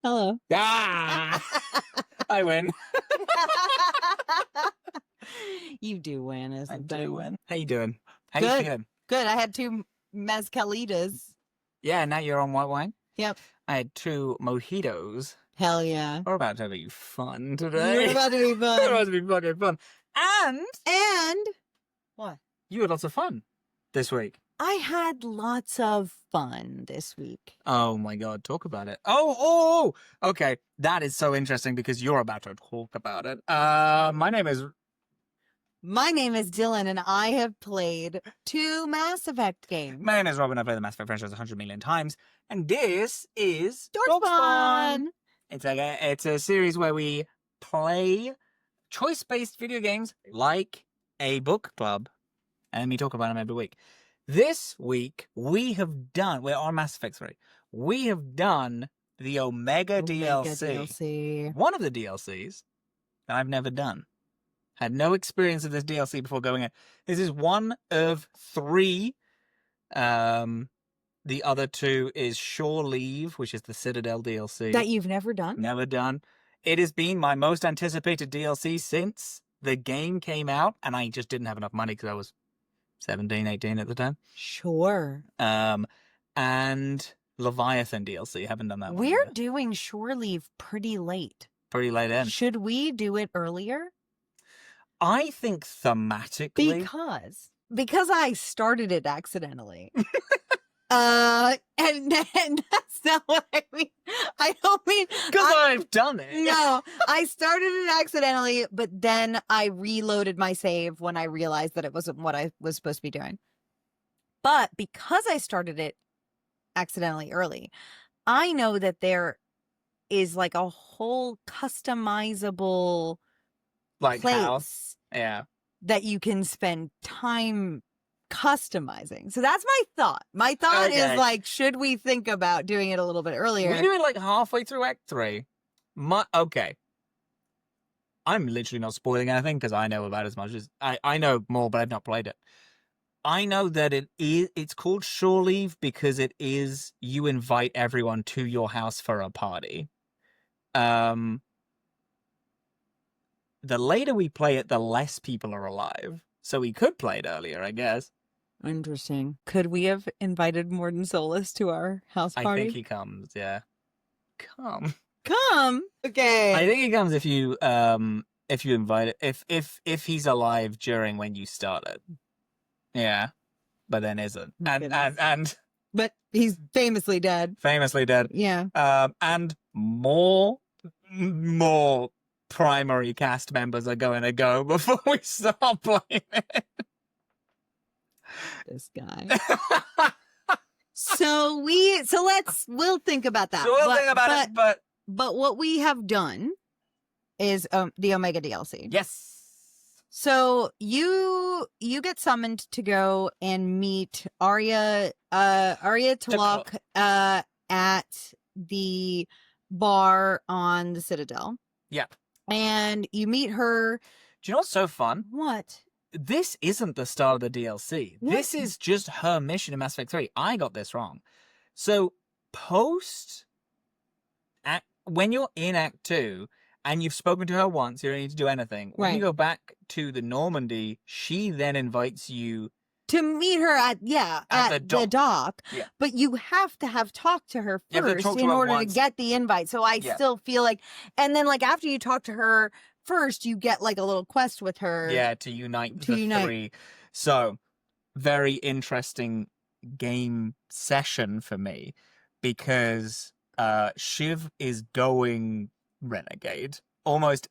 Hello. Ah! I win. You do win, I isn't do it? win. How you doing? How you Good. feeling? Good. I had 2 mezcalitas. Yeah, now you're on white wine. Yep. I had 2 mojitos. Hell yeah. We're about to be fun today. You're about to be We're fun. about to be fucking fun. And What? you had lots of fun this week. I had lots of fun this week. Oh my god, talk about it. Oh, okay. That is so interesting because you're about to talk about it. My name is Dillin, and I have played 2 Mass Effect games. My name is Robin. I've played the Mass Effect franchise 100 million times, and this is Dorkspawn. It's a series where we play choice-based video games like a book club, and we talk about them every week. This week we're on Mass Effect 3. We have done the Omega DLC. One of the DLCs that I've never done. Had no experience of this DLC before going in. This is one of 3. The other 2 is Shore Leave, which is the Citadel DLC. That you've never done? Never done. It has been my most anticipated DLC since the game came out, and I just didn't have enough money because I was 17, 18 at the time. Sure. And Leviathan DLC. Haven't done that one. We're yet. doing Shore Leave pretty late. Pretty late in. Should we do it earlier? I think thematically. Because I started it accidentally. And that's not what I mean. I don't mean... Because I've done it. No, I started it accidentally, but then I reloaded my save when I realized that it wasn't what I was supposed to be doing. But because I started it accidentally early, I know that there is like a whole customizable place house. Yeah. that you can spend time customizing. So that's my thought. My thought is like, should we think about doing it a little bit earlier? We're doing like halfway through Act 3. Okay. I'm literally not spoiling anything because I know about as much as I know more, but I've not played it. I know that it's called Shore Leave because it is you invite everyone to your house for a party. The later we play it, the less people are alive. So we could play it earlier, I guess. Interesting. Could we have invited Morden Solus to our house party? I think he comes, yeah. Come. Okay. I think he comes if you invite it. If he's alive during when you start it. Yeah. But then isn't. And but he's famously dead. Famously dead. Yeah. And more primary cast members are going to go before we start playing it. This guy. We'll think about that. So we'll think about it, but what we have done is the Omega DLC. Yes. So you get summoned to go and meet Aria T'Loak at the bar on the Citadel. Yeah. And you meet her. Do you know what's so fun? What? This isn't the start of the DLC. What? This is just her mission in Mass Effect 3. I got this wrong. So, when you're in Act 2 and you've spoken to her once, you don't need to do anything. When you go back to the Normandy, she then invites you to meet her at the dock. Yeah. But you have to have talked to her first in order to get the invite. So I still feel like, and then like after you talk to her first, you get like a little quest with her. Yeah, to unite the 3. So, very interesting game session for me because Shiv is going renegade almost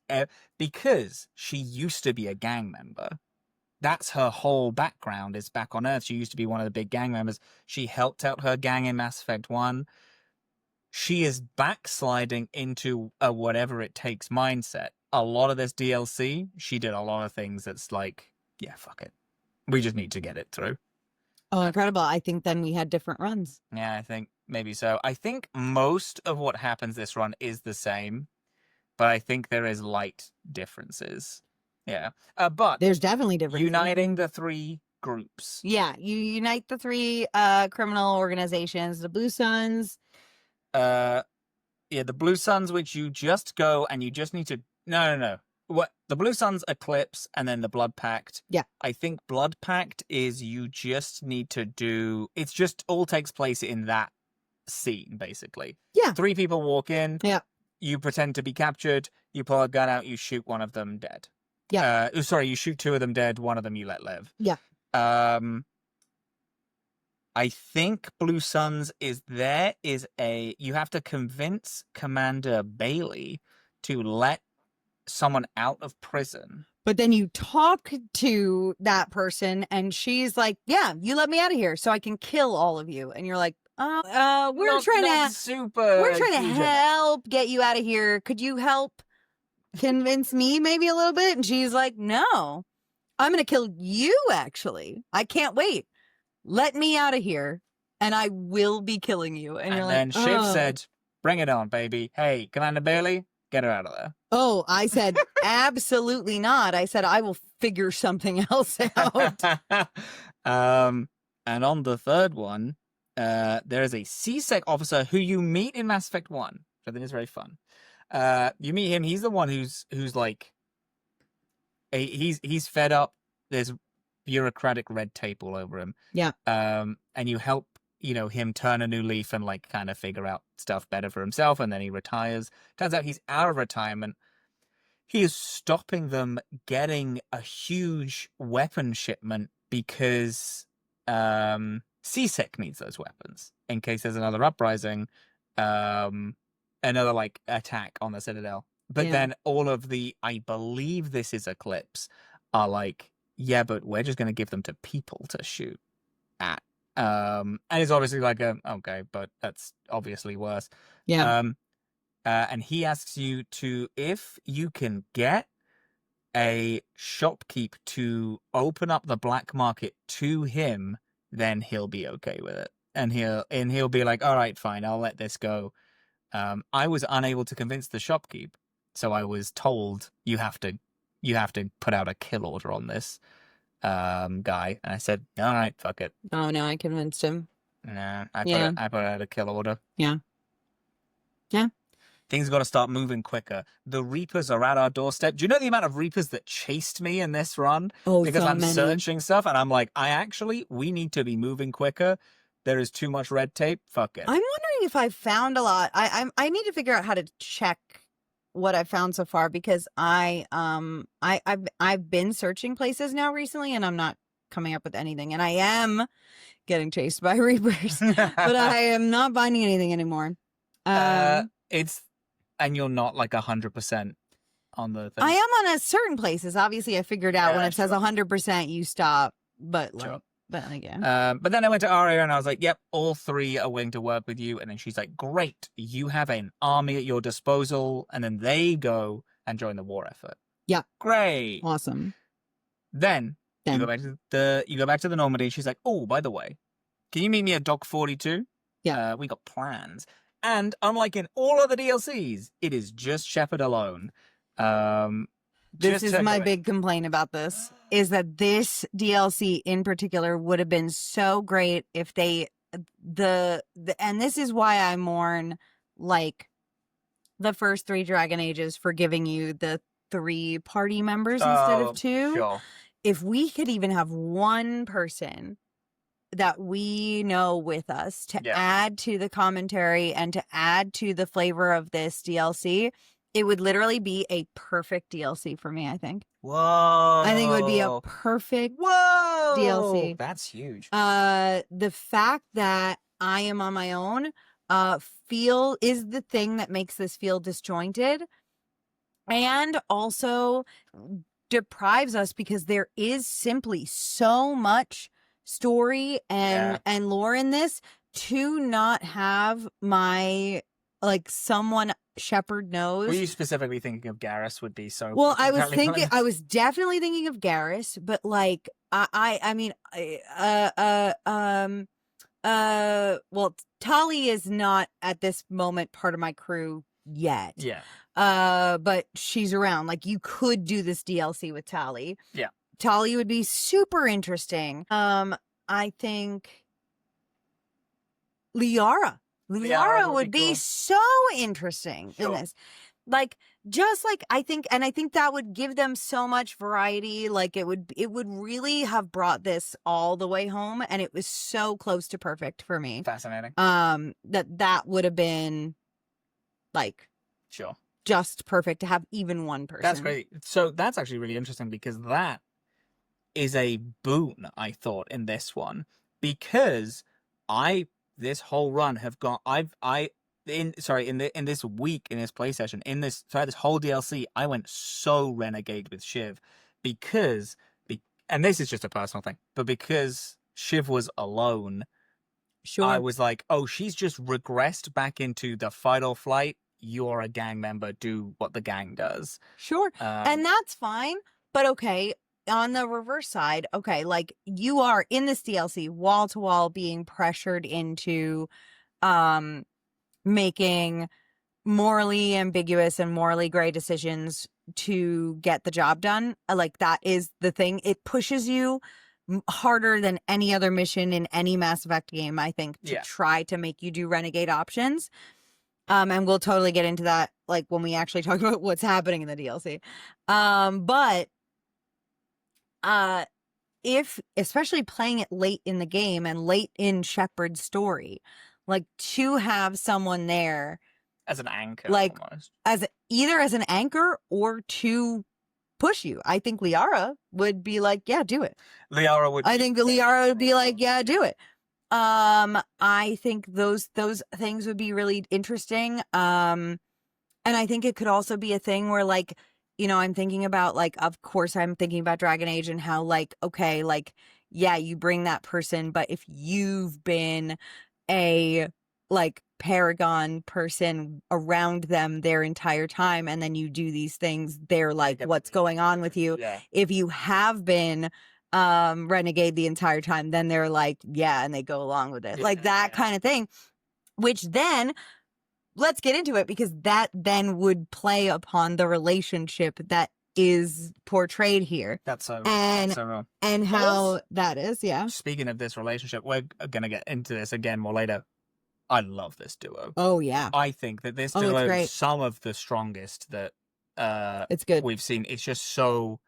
because she used to be a gang member. That's her whole background is back on Earth. She used to be one of the big gang members. She helped out her gang in Mass Effect 1. She is backsliding into a whatever it takes mindset. A lot of this DLC, she did a lot of things that's like, yeah, fuck it. We just need to get it through. Oh, incredible. I think then we had different runs. Yeah, I think maybe so. I think most of what happens this run is the same, but I think there is light differences. Yeah. But there's definitely differences. Uniting the 3 groups. Yeah, you unite the 3 criminal organizations, the Blue Suns. Yeah, the Blue Suns, which you just go and you just need to. No. What the Blue Suns Eclipse and then the Blood Pact. Yeah. I think Blood Pact is you just need to do. It's just all takes place in that scene, basically. Yeah. 3 people walk in. Yeah. You pretend to be captured. You pull a gun out. You shoot one of them dead. Yeah. Sorry, you shoot 2 of them dead. One of them you let live. Yeah. I think Blue Suns is you have to convince Commander Bailey to let someone out of prison. But then you talk to that person and she's like, yeah, you let me out of here so I can kill all of you. And you're like, we're trying to help get you out of here. Could you help convince me maybe a little bit? And she's like, no, I'm going to kill you, actually. I can't wait. Let me out of here and I will be killing you. And you're then like, Shiv said, bring it on, baby. Hey, Commander Bailey, get her out of there. Oh, I said, absolutely not. I said, I will figure something else out. And on the third one, there is a CSEC officer who you meet in Mass Effect 1, which I think is very fun. You meet him. He's the one who's like, he's fed up. There's bureaucratic red tape all over him. Yeah. And you help, him turn a new leaf and like kind of figure out stuff better for himself. And then he retires. Turns out he's out of retirement. He is stopping them getting a huge weapon shipment because CSEC needs those weapons in case there's another uprising, another like attack on the Citadel. But then all of I believe this is Eclipse, are like, yeah, but we're just going to give them to people to shoot at. And it's obviously like, okay, but that's obviously worse. Yeah. And he asks you if you can get a shopkeep to open up the black market to him, then he'll be okay with it. And he'll be like, all right, fine, I'll let this go. I was unable to convince the shopkeep, so I was told you have to put out a kill order on this guy. And I said, all right, fuck it. Oh no, I convinced him. Nah, I put out a kill order. Yeah. Things got to start moving quicker. The Reapers are at our doorstep. Do you know the amount of Reapers that chased me in this run? Oh, because so I'm many. searching stuff, and I'm like, we need to be moving quicker. There is too much red tape. Fuck it. I'm wondering if I found a lot. I need to figure out how to check what I've found so far, because I've been searching places now recently, and I'm not coming up with anything. And I am getting chased by Reapers, but I am not finding anything anymore. And you're not like 100% on the thing. I am on a certain places. Obviously, I figured out when it says 100%, you stop. But like, Sure. but again, but then I went to Aria and I was like, "Yep, all 3 are willing to work with you." And then she's like, "Great, you have an army at your disposal." And then they go and join the war effort. Yeah, great, awesome. Then you go back to the Normandy. She's like, "Oh, by the way, can you meet me at Dock 42? Yeah, we got plans." And unlike in all other DLCs, it is just Shepard alone. This is my big complaint about this, is that this DLC in particular would have been so great if they, and this is why I mourn like the first 3 Dragon Ages for giving you the 3 party members instead of 2. Sure. If we could even have one person that we know with us to add to the commentary and to add to the flavor of this DLC, it would literally be a perfect DLC for me, I think. Whoa. I think it would be a perfect DLC. That's huge. The fact that I am on my own is the thing that makes this feel disjointed, and also deprives us, because there is simply so much story and lore in this, to not have my someone Shepard knows. Were you specifically thinking of Garrus would be so? Well, I was definitely thinking of Garrus, but like well, Tali is not at this moment part of my crew yet. Yeah. But she's around. Like, you could do this DLC with Tali. Yeah. Tali would be super interesting. I think Liara Liara would be cool. so interesting in Sure. this. Like, just like I think that would give them so much variety. Like it would really have brought this all the way home, and it was so close to perfect for me. Fascinating. That would have been like Sure. just perfect to have even one person. That's great. So that's actually really interesting because that is a boon, I thought, in this one, because this whole run have got in this week in this play session throughout this whole DLC I went so renegade with Shiv because and this is just a personal thing, but because Shiv was alone, Sure. I was like, oh, she's just regressed back into the fight or flight. You're a gang member. Do what the gang does. Sure. And that's fine. But okay, on the reverse side, okay, like you are in this DLC wall to wall being pressured into making morally ambiguous and morally gray decisions to get the job done. Like that is the thing. It pushes you harder than any other mission in any Mass Effect game, I think, to try to make you do renegade options. And we'll totally get into that like when we actually talk about what's happening in the DLC. But if especially playing it late in the game and late in Shepard's story, like to have someone there as an anchor, like almost. Either as an anchor or to push you. I think Liara would be like, yeah, do it. Liara would be like, yeah, do it. I think those things would be really interesting. And I think it could also be a thing where like, you know, I'm thinking about like, of course I'm thinking about Dragon Age and how like, okay, like, yeah, you bring that person, but if you've been a like paragon person around them their entire time and then you do these things, they're like, what's going on with you? Yeah. If you have been renegade the entire time, then they're like, yeah, and they go along with it. Like that kind of thing. Which then let's get into it, because that then would play upon the relationship that is portrayed here. That's so wrong. And how that is, yeah. Speaking of this relationship, we're gonna get into this again more later. I love this duo. Oh yeah. I think that this duo is some of the strongest that it's good. We've seen. It's just so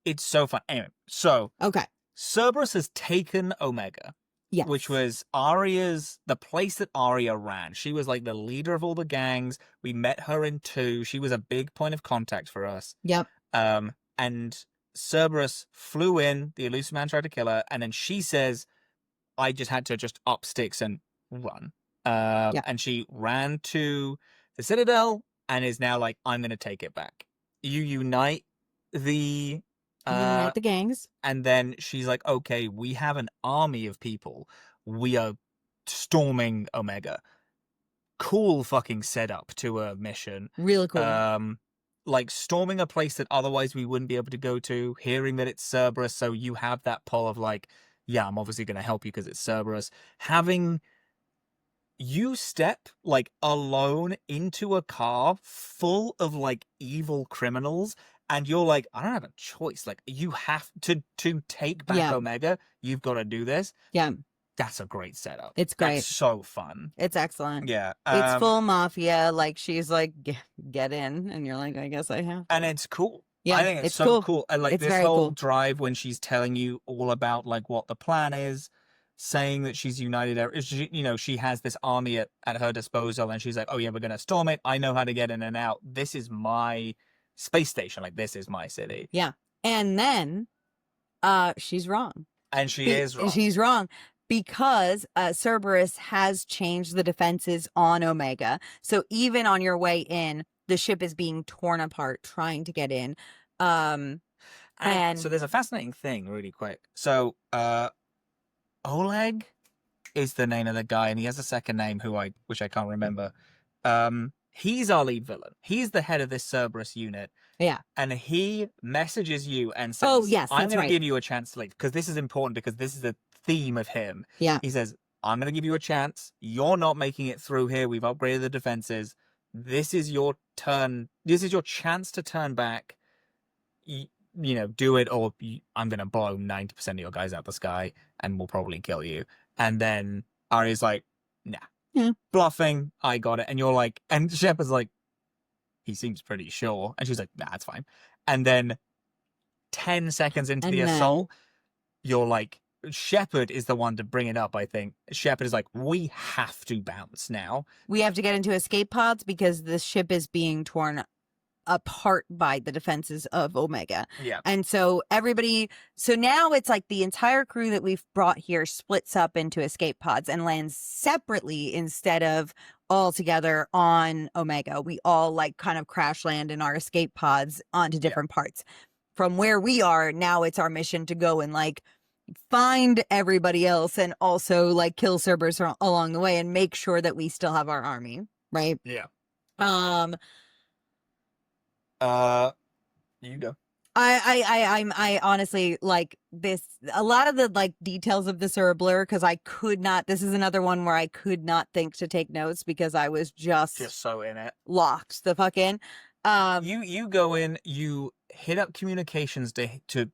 fun. Anyway, so okay. Cerberus has taken Omega. Yes. Which was the place that Aria ran. She was like the leader of all the gangs. We met her in 2. She was a big point of contact for us. Yep. And Cerberus flew in, the elusive man tried to kill her, and then she says, I just had to just up sticks and run. And she ran to the Citadel and is now like, I'm going to take it back. You unite the gangs. And then she's like, okay, we have an army of people. We are storming Omega. Cool fucking setup to a mission. Really cool. Like storming a place that otherwise we wouldn't be able to go to, hearing that it's Cerberus, so you have that pull of like, yeah, I'm obviously going to help you because it's Cerberus. Having you step like alone into a car full of like evil criminals, and you're like, I don't have a choice. Like, you have to take back Omega. You've got to do this. Yeah. That's a great setup. It's great. That's so fun. It's excellent. Yeah. It's full mafia. Like, she's like, get in. And you're like, I guess I have. And it's cool. Yeah. I think it's so cool. And like this whole drive when she's telling you all about like what the plan is, saying that she's united, you know, she has this army at her disposal, and she's like, oh yeah, we're going to storm it. I know how to get in and out. This is my space station. Like, this is my city. Yeah. And then she's wrong. And she is wrong. She's wrong because Cerberus has changed the defenses on Omega. So even on your way in, the ship is being torn apart trying to get in. And so there's a fascinating thing really quick. So Oleg is the name of the guy, and he has a second name which I can't remember. He's our lead villain. He's the head of this Cerberus unit. Yeah. And he messages you and says, oh, yes, I'm going to give you a chance to leave, because this is important, because this is the theme of him. Yeah. He says, I'm going to give you a chance. You're not making it through here. We've upgraded the defenses. This is your turn. This is your chance to turn back. You know, do it, or I'm going to blow 90% of your guys out the sky, and we'll probably kill you. And then Aria's like, nah. Yeah. bluffing. I got it. And you're like, and Shepard's like, he seems pretty sure. And she's like, nah, it's fine. And then 10 seconds into the assault, you're like, Shepard is the one to bring it up, I think. Shepard is like, we have to bounce now. We have to get into escape pods because the ship is being torn apart by the defenses of Omega. Yeah. And so so now it's like the entire crew that we've brought here splits up into escape pods and lands separately instead of all together on Omega. We all like kind of crash land in our escape pods onto different parts. From where we are, now it's our mission to go and like find everybody else and also like kill Cerberus along the way and make sure that we still have our army, right? Yeah. You go. I honestly like this. A lot of the like details of this are a blur because I could not. This is another one where I could not think to take notes because I was just so in it, locked the fuck in. You go in, you hit up communications to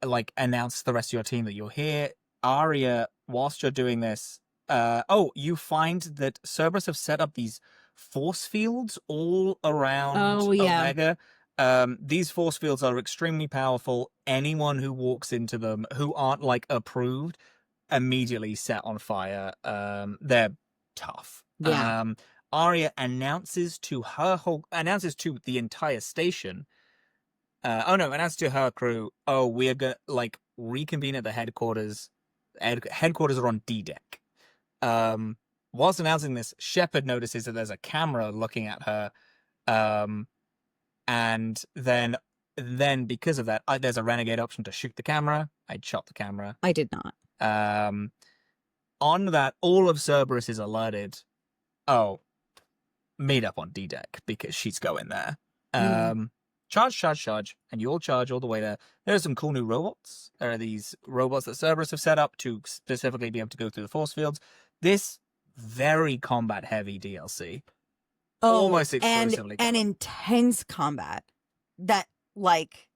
like announce the rest of your team that you're here. Aria, whilst you're doing this, you find that Cerberus have set up these force fields all around Omega. These force fields are extremely powerful. Anyone who walks into them who aren't like approved immediately set on fire. They're tough. Yeah. Aria announces to the entire station. Announces to her crew, we're gonna like reconvene at the headquarters. Headquarters are on D deck. Whilst announcing this, Shepard notices that there's a camera looking at her. And then because of that, there's a renegade option to shoot the camera. I'd shot the camera. I did not. On that, all of Cerberus is alerted. Meet up on D deck because she's going there. Charge, and you all charge all the way there. There are some cool new robots. There are these robots that Cerberus have set up to specifically be able to go through the force fields. This very combat heavy DLC. Almost exclusively. And intense combat that like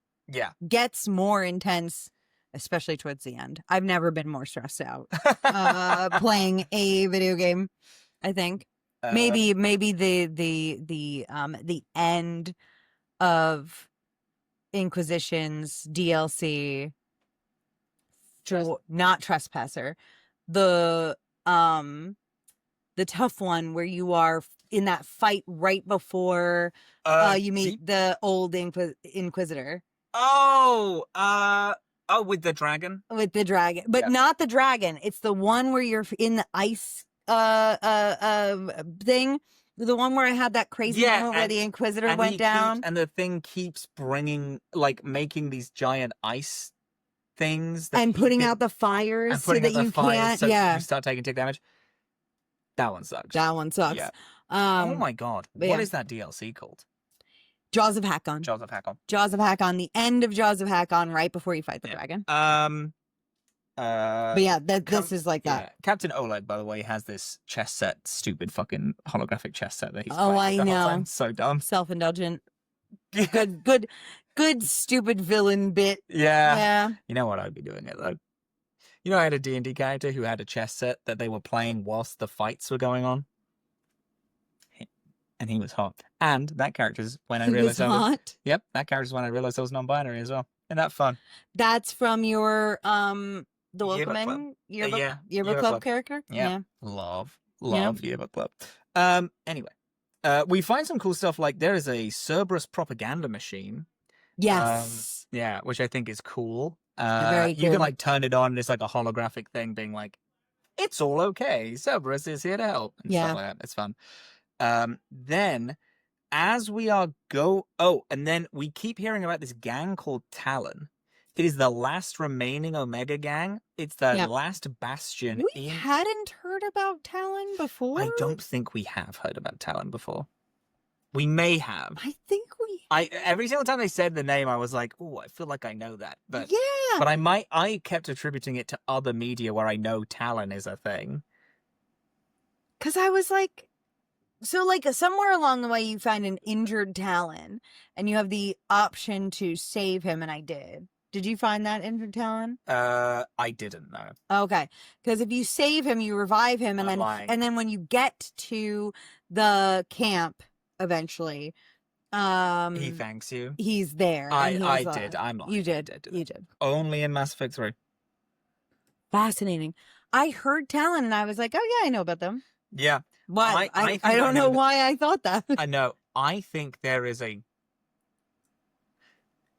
gets more intense, especially towards the end. I've never been more stressed out playing a video game. I think maybe the end of Inquisition's DLC, not Trespasser, the tough one where you are in that fight right before you meet the old Inquisitor. With the dragon? With the dragon. But not the dragon. It's the one where you're in the ice thing. The one where I had that crazy moment where the Inquisitor went down. And the thing keeps making these giant ice things. And putting out the fires so that you can't. You start taking tick damage. That one sucks. Yeah. Oh my god. What is that DLC called? Jaws of Hakon. Jaws of Hakon. Jaws of Hakon. The end of Jaws of Hakon, right before you fight the dragon. But yeah, this is like that. Captain Oleg, by the way, has this chess set, stupid fucking holographic chess set that he's I know. So dumb. Self-indulgent. Good, stupid villain bit. Yeah. You know what? I'd be doing it though. You know, I had a D&D character who had a chess set that they were playing whilst the fights were going on. And he was hot. And that character's when I realized I was hot. Yep, that character's when I realized I was non-binary as well. Isn't that fun? That's from your the Welcome Yearbook Club character? Yeah. Love Yearbook Club. Anyway. We find some cool stuff like there is a Cerberus propaganda machine. Yes. Which I think is cool. Very cool. You can like turn it on, and it's like a holographic thing being like, it's all okay. Cerberus is here to help. And stuff like that. It's fun. Then as we are and then we keep hearing about this gang called Talon. It is the last remaining Omega gang. It's the last bastion. We hadn't heard about Talon before? I don't think we have heard about Talon before. We may have. I think we... Every single time they said the name, I was like, oh, I feel like I know that. But yeah. But I kept attributing it to other media where I know Talon is a thing. Because I was like... So, like, somewhere along the way, you find an injured Talon, and you have the option to save him, and I did. Did you find that in Talon? I didn't know. Okay, because if you save him, you revive him, and then when you get to the camp eventually, He thanks you. he's there. I did. I'm lying. You did. You did. Only in Mass Effect 3. Fascinating. I heard Talon, and I was like, oh yeah, I know about them. Yeah. Why? I don't know why I thought that. I know. I think there is a.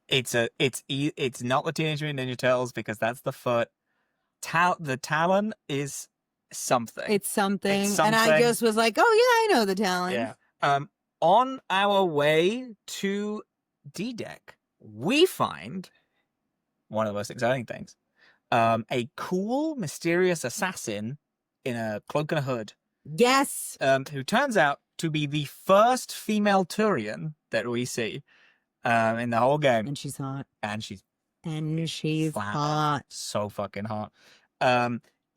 It's not the Teenage Mutant Ninja Turtles because that's the foot. The Talon is something. It's something. And I just was like, oh yeah, I know the Talon. Yeah. On our way to D-Deck, we find one of the most exciting things. A cool, mysterious assassin in a cloak and a hood. Yes. Who turns out to be the first female Turian that we see in the whole game. And she's hot. And she's hot. So fucking hot.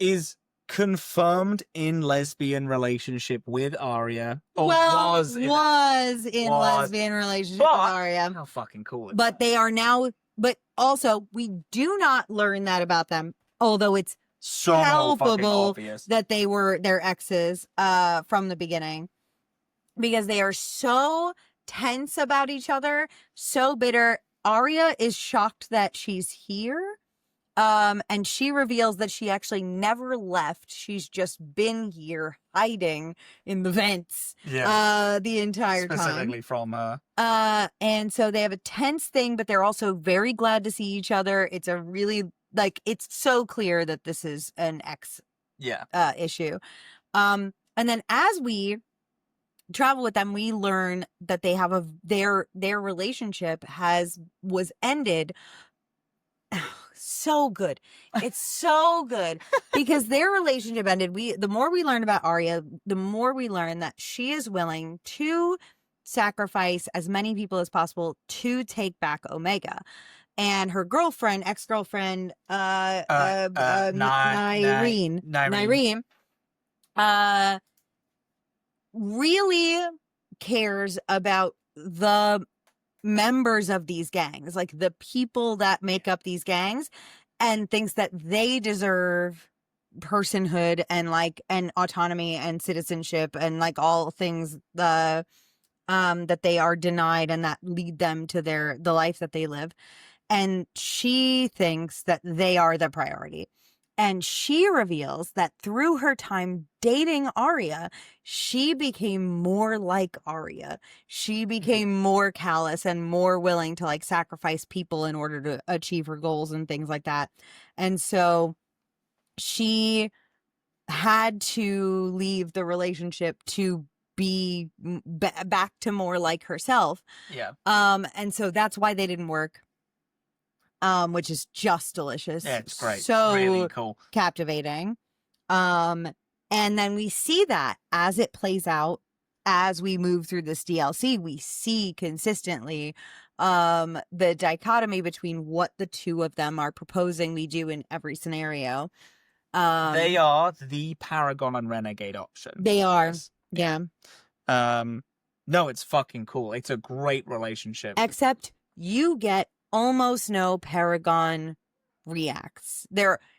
Is confirmed in lesbian relationship with Aria. Or was in lesbian relationship with Aria. How fucking cool is that? They are now, but also we do not learn that about them, although it's so palpable that they were their exes from the beginning, because they are so tense about each other, so bitter. Aria is shocked that she's here. And she reveals that she actually never left. She's just been here hiding in the vents the entire time. Specifically from her. And so they have a tense thing, but they're also very glad to see each other. It's a really, it's so clear that this is an ex issue. And then as we travel with them, we learn that they have their relationship was ended. So good. It's so good because their relationship ended. The more we learn about Aria, the more we learn that she is willing to sacrifice as many people as possible to take back Omega. And her ex-girlfriend, Nyreen, really cares about the members of these gangs, like the people that make up these gangs, and thinks that they deserve personhood and and autonomy and citizenship and all things that they are denied and that lead them to the life that they live. And she thinks that they are the priority. And she reveals that through her time dating Aria, she became more like Aria. She became more callous and more willing to sacrifice people in order to achieve her goals and things like that. And so she had to leave the relationship to be back to more like herself. Yeah. And so that's why they didn't work. Which is just delicious. Yeah, it's great. So really cool. Captivating. And then we see that as it plays out, as we move through this DLC, we see consistently the dichotomy between what the two of them are proposing we do in every scenario. They are the Paragon and Renegade option. They are. Yeah. No, it's fucking cool. It's a great relationship. Except you get almost no Paragon reacts.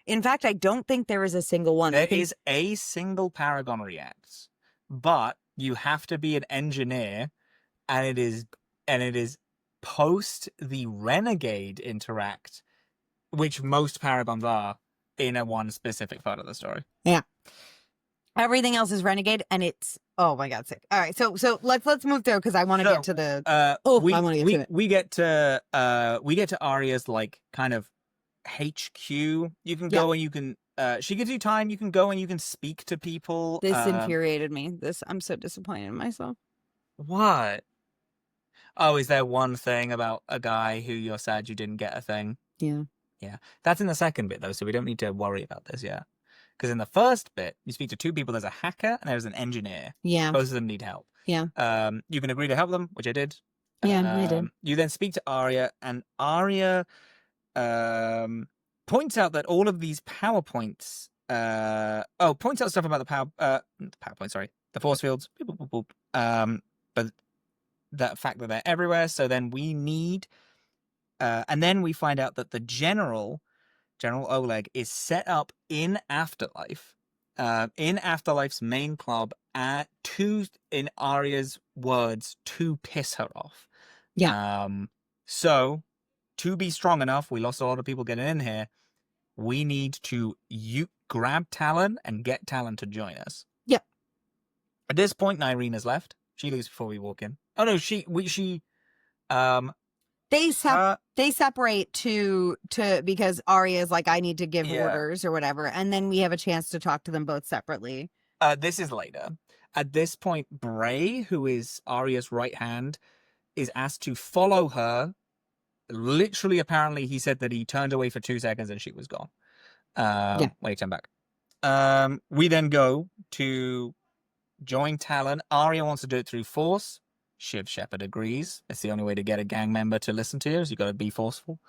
In fact, I don't think there is a single one. There is a single Paragon reacts, but you have to be an engineer, and it is post the Renegade interact, which most Paragons are in one specific part of the story. Yeah. Everything else is Renegade, and it's my god, sick. All right, so let's move through because I want to get to the. I want to get to it. We get to Aria's kind of HQ. You can go and you can. She gives you time. You can go and you can speak to people. This infuriated me. I'm so disappointed in myself. What? Oh, is there one thing about a guy who you're sad you didn't get a thing? Yeah. Yeah, that's in the second bit though, so we don't need to worry about this yet. Because in the first bit, you speak to two people. There's a hacker and there's an engineer. Yeah. Both of them need help. Yeah. You can agree to help them, which I did. Yeah, I did. You then speak to Aria, and Aria points out that all of these PowerPoints... points out stuff about the force fields. But the fact that they're everywhere, so then we need And then we find out that the General Oleg, is set up in Afterlife, in Afterlife's main club, in Aria's words, to piss her off. Yeah. So, to be strong enough, we lost a lot of people getting in here. We need to grab Talon and get Talon to join us. Yep. At this point, Nyreen has left. She leaves before we walk in. Oh no, They separate to because Arya is like, I need to give Yeah. orders or whatever, and then we have a chance to talk to them both separately. This is later. At this point, Bray, who is Arya's right hand, is asked to follow her. Literally, apparently, he said that he turned away for 2 seconds and she was gone. Yeah. When he turned back. We then go to join Talon. Arya wants to do it through force. Shiv Shepherd agrees. It's the only way to get a gang member to listen to you, is you got to be forceful.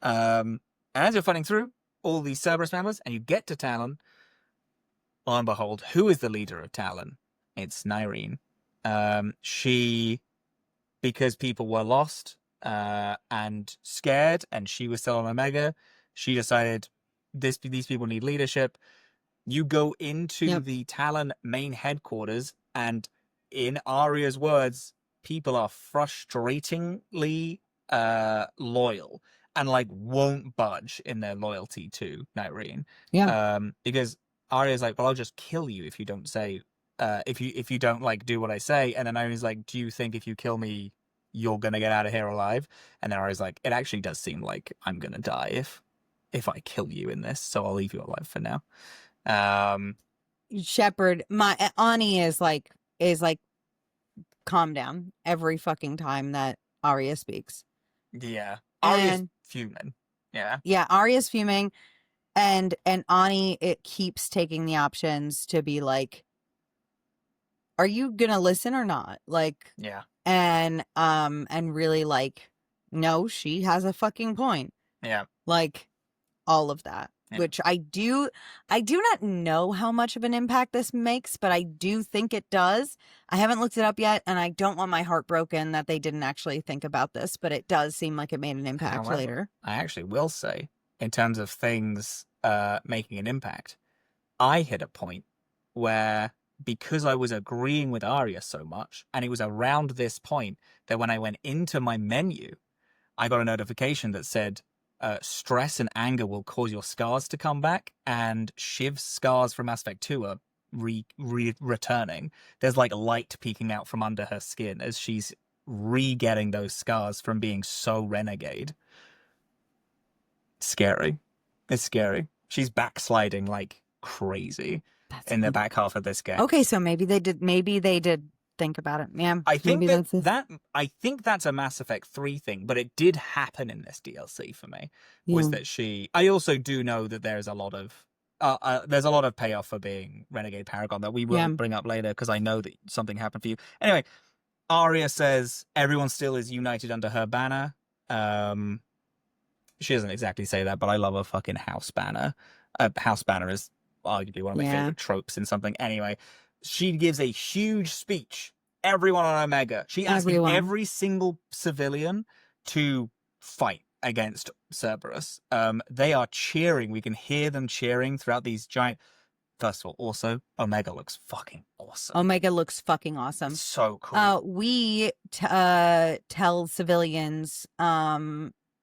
And as you're fighting through all these Cerberus members and you get to Talon, lo and behold, who is the leader of Talon? It's Nyreen. She, because people were lost and scared, and she was still on Omega, she decided these people need leadership. You go into the Talon main headquarters, and in Arya's words, people are frustratingly loyal and like won't budge in their loyalty to Nyreen. Yeah. Because Arya's like, well, I'll just kill you if you don't say, if you don't like do what I say. And then Nyreen's like, do you think if you kill me, you're gonna get out of here alive? And then Arya's like, it actually does seem like I'm gonna die if I kill you in this, so I'll leave you alive for now. Shepherd, Ani is like, calm down every fucking time that Arya speaks. Yeah. Arya's fuming. Yeah. Yeah, Arya's fuming, and Ani, it keeps taking the options to be like, are you gonna listen or not? Like, yeah. And really like, no, she has a fucking point. Yeah. Like, all of that. Yeah. Which I do not know how much of an impact this makes, but I do think it does. I haven't looked it up yet, and I don't want my heart broken that they didn't actually think about this, but it does seem like it made an impact. However, later. I actually will say, in terms of things making an impact, I hit a point where, because I was agreeing with Arya so much, and it was around this point that when I went into my menu, I got a notification that said, stress and anger will cause your scars to come back, and Shiv's scars from Aspect 2 are returning. There's like light peeking out from under her skin as she's re-getting those scars from being so renegade. Scary. It's scary. She's backsliding like crazy in the back half of this game. Okay, so maybe they did think about it. Yeah, I think I think that's a Mass Effect 3 thing, but it did happen in this DLC for me. Was that I also do know that there's a lot of payoff for being Renegade Paragon that we will bring up later, because I know that something happened for you. Anyway, Arya says everyone still is united under her banner. She doesn't exactly say that, but I love a fucking house banner. House banner is arguably one of my favorite tropes in something. Anyway, she gives a huge speech. Everyone on Omega. She asks every single civilian to fight against Cerberus. They are cheering. We can hear them cheering throughout these giant... First of all, also, Omega looks fucking awesome. Omega looks fucking awesome. So cool. We tell civilians...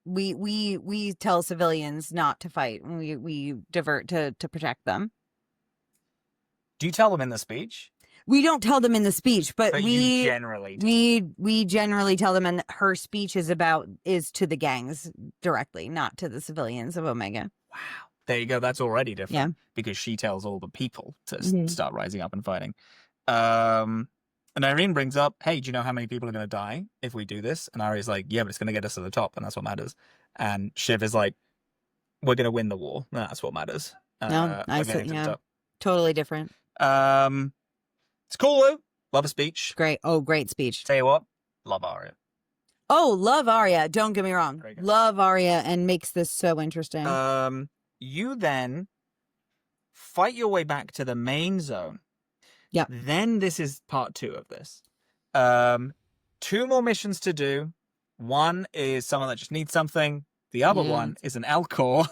We tell civilians not to fight. We divert to protect them. Do you tell them in the speech? We don't tell them in the speech, but we generally we generally tell them, and her speech is to the gangs directly, not to the civilians of Omega. Wow. There you go. That's already different. Yeah. Because she tells all the people to start rising up and fighting. And Irene brings up, hey, do you know how many people are going to die if we do this? And Arya's like, yeah, but it's going to get us to the top, and that's what matters. And Shiv is like, we're going to win the war. That's what matters. Totally different. It's cool though. Love a speech. Great. Oh, great speech. Tell you what, love Aria. Oh, love Aria. Don't get me wrong. Love Aria, and makes this so interesting. You then fight your way back to the main zone. Yeah. Then this is part 2 of this. 2 more missions to do. One is someone that just needs something. The other Yeah. one is an Elcor.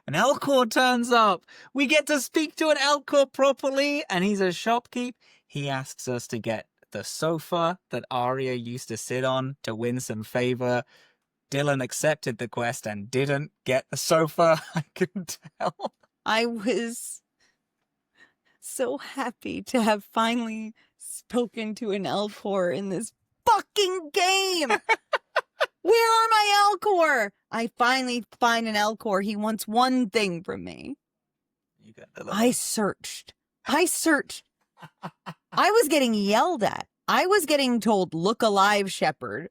An Elcor turns up. We get to speak to an Elcor properly, and he's a shopkeep. He asks us to get the sofa that Aria used to sit on to win some favor. Dillin accepted the quest and didn't get the sofa. I can tell. I was so happy to have finally spoken to an Elcor in this fucking game. Where are my Elcor? I finally find an Elcor. He wants one thing from me. You got the I searched. I was getting yelled at. I was getting told, look alive, Shepard.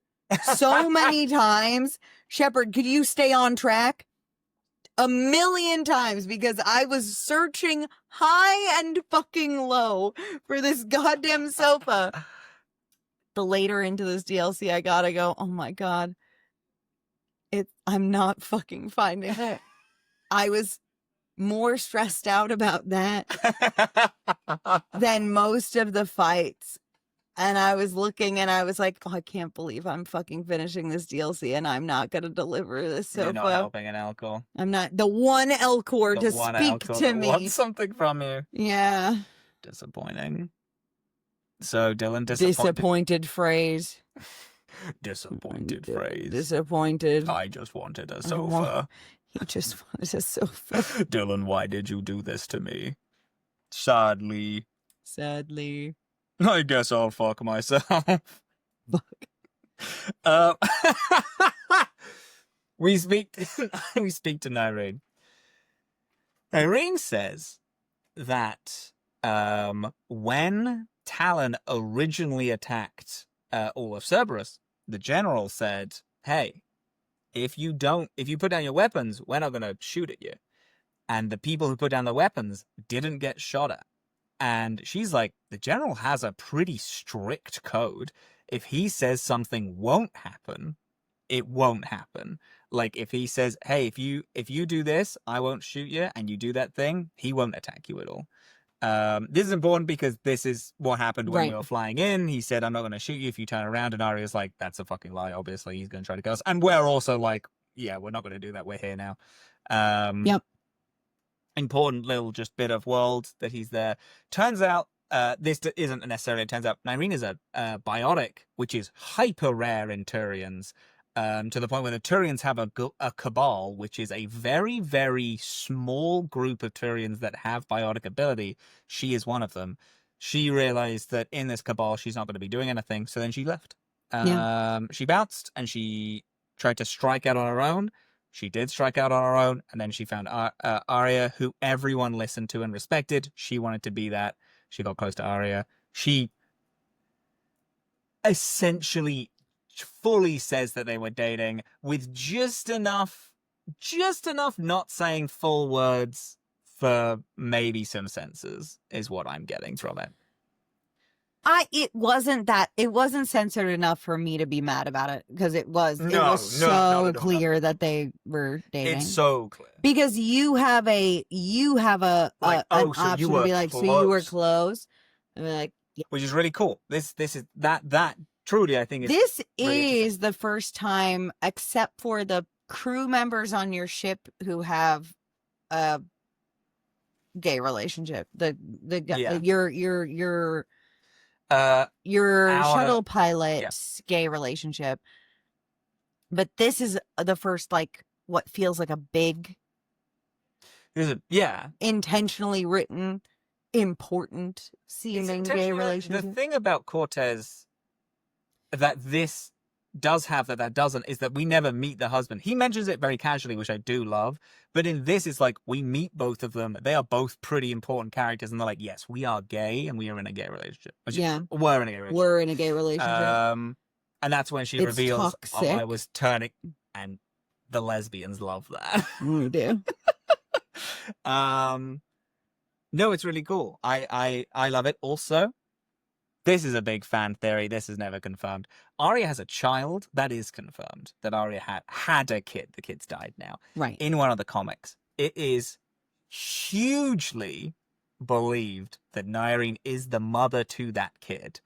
So many times. Shepard, could you stay on track? A million times, because I was searching high and fucking low for this goddamn sofa. The later into this DLC, I gotta go, oh my god. I'm not fucking finding it. I was more stressed out about that than most of the fights. And I was looking and I was like, oh, I can't believe I'm fucking finishing this DLC and I'm not going to deliver this sofa. You're not helping an Elcor. I'm not. The one Elcor to speak to me. Wants something from you. Yeah. Disappointing. So, Dillin, disappointed phrase. Disappointed phrase. Disappointed. I just wanted a sofa. He just wanted a sofa. Dillin, why did you do this to me? Sadly. I guess I'll fuck myself. Fuck. We speak to Nyreen. Nyreen says that when Talon originally attacked all of Cerberus, the general said, hey, if you put down your weapons, we're not going to shoot at you. And the people who put down the weapons didn't get shot at. And she's like, the general has a pretty strict code. If he says something won't happen, it won't happen. Like, if he says, hey, if you do this, I won't shoot you, and you do that thing, he won't attack you at all. This is important because this is what happened when we were flying in. He said, I'm not going to shoot you if you turn around. And Aria's like, that's a fucking lie. Obviously, he's going to try to kill us. And we're also like, yeah, we're not going to do that. We're here now. Yep. Important little just bit of world that he's there. Turns out, this isn't necessarily, it turns out Nyreen is a biotic, which is hyper rare in Turians. To the point where the Turians have a cabal, which is a very, very small group of Turians that have biotic ability. She is one of them. She realized that in this cabal, she's not going to be doing anything, so then she left. She bounced, and she tried to strike out on her own. She did strike out on her own, and then she found Aria, who everyone listened to and respected. She wanted to be that. She got close to Aria. She essentially fully says that they were dating with just enough not saying full words for maybe some senses, is what I'm getting from it. It wasn't censored enough for me to be mad about it, because it was so clear that they were dating. It's so clear. Because you have an option to be like, so you were close. And be like, yeah. Which is really cool. This is that truly, I think this really is the first time, except for the crew members on your ship who have a gay relationship. Your shuttle pilot's gay relationship. But this is the first, like, what feels like a big, intentionally written, important seeming gay relationship. The thing about Cortez that this does have that doesn't is that we never meet the husband. He mentions it very casually, which I do love. But in this, it's like we meet both of them. They are both pretty important characters, and they're like, yes, we are gay, and we are in a gay relationship. We're in a gay relationship. We're in a gay relationship. And that's when she reveals, toxic. I was turning, and the lesbians love that. We do. No, it's really cool. I love it. Also, this is a big fan theory. This is never confirmed. Aria has a child. That is confirmed. That Aria had a kid. The kid's died now. Right. In one of the comics. It is hugely believed that Nyreen is the mother to that kid.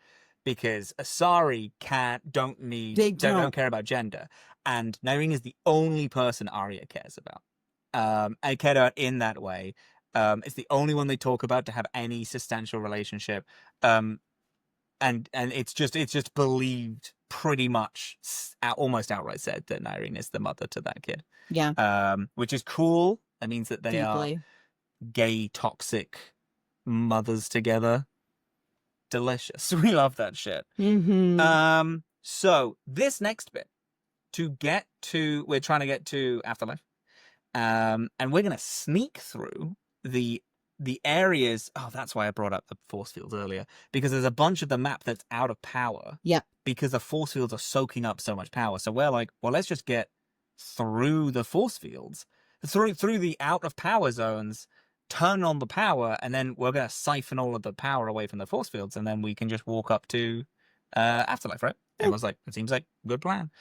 because Asari don't care about gender, and Nyreen is the only person Arya cares about. And cared about in that way. It's the only one they talk about to have any substantial relationship. And it's just believed pretty much, almost outright said that Nyreen is the mother to that kid. Yeah. Which is cool. That means that they Deeply. are gay, toxic mothers together. Delicious. We love that shit. Mm-hmm. So this next bit, we're trying to get to Afterlife. And we're gonna sneak through the areas. Oh, that's why I brought up the force fields earlier, because there's a bunch of the map that's out of power. Yeah. Because the force fields are soaking up so much power. So we're like, well, let's just get through the force fields, through the out of power zones, turn on the power, and then we're gonna siphon all of the power away from the force fields, and then we can just walk up to Afterlife, right? Everyone's like, it seems like a good plan.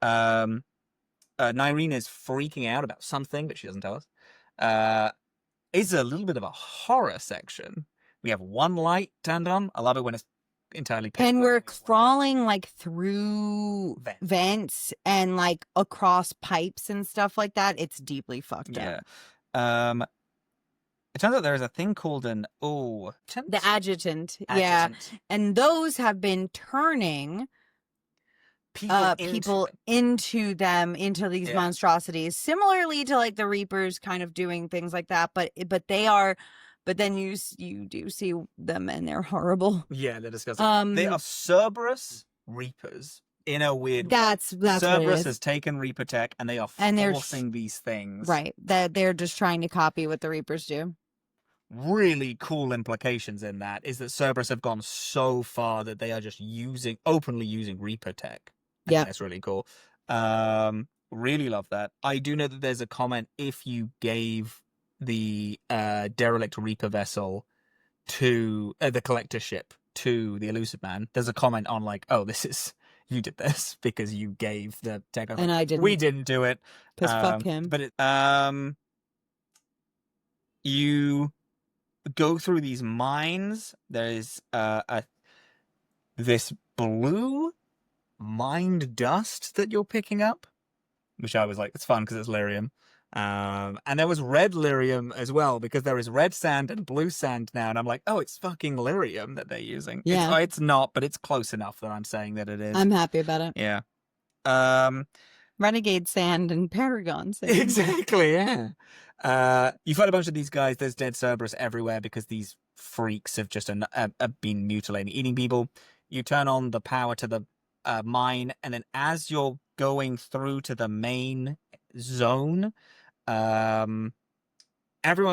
Nyreen is freaking out about something, but she doesn't tell us. It's a little bit of a horror section. We have one light turned on. I love it when it's entirely pitch And black. we're crawling like through vents and like across pipes and stuff like that. It's deeply fucked up. It turns out there is a thing called the adjutant. Yeah. And those have been turning people into these monstrosities, similarly to like the Reapers kind of doing things like that, but then you do see them and they're horrible. Yeah, they're disgusting. They are Cerberus Reapers in a weird way. That's Cerberus has taken Reaper tech and they are forcing these things. Right. That they're just trying to copy what the Reapers do. Really cool implications in that is that Cerberus have gone so far that they are just openly using Reaper tech. Yeah, that's really cool. Really love that. I do know that there's a comment if you gave the derelict Reaper vessel to the collector ship to the Elusive Man. There's a comment on like, oh, you did this because you gave the tech. And I didn't. We didn't do it. Because fuck him. But you go through these mines. There's this blue mined dust that you're picking up, which I was like, it's fun because it's lyrium. And there was red lyrium as well, because there is red sand and blue sand now, and I'm like, oh, it's fucking lyrium that they're using. Yeah. It's not, but it's close enough that I'm saying that it is. I'm happy about it. Yeah. Renegade sand and Paragon sand. Exactly, yeah. You fight a bunch of these guys. There's dead Cerberus everywhere because these freaks have just been mutilating, eating people. You turn on the power to the mine, and then as you're going through to the main zone, everyone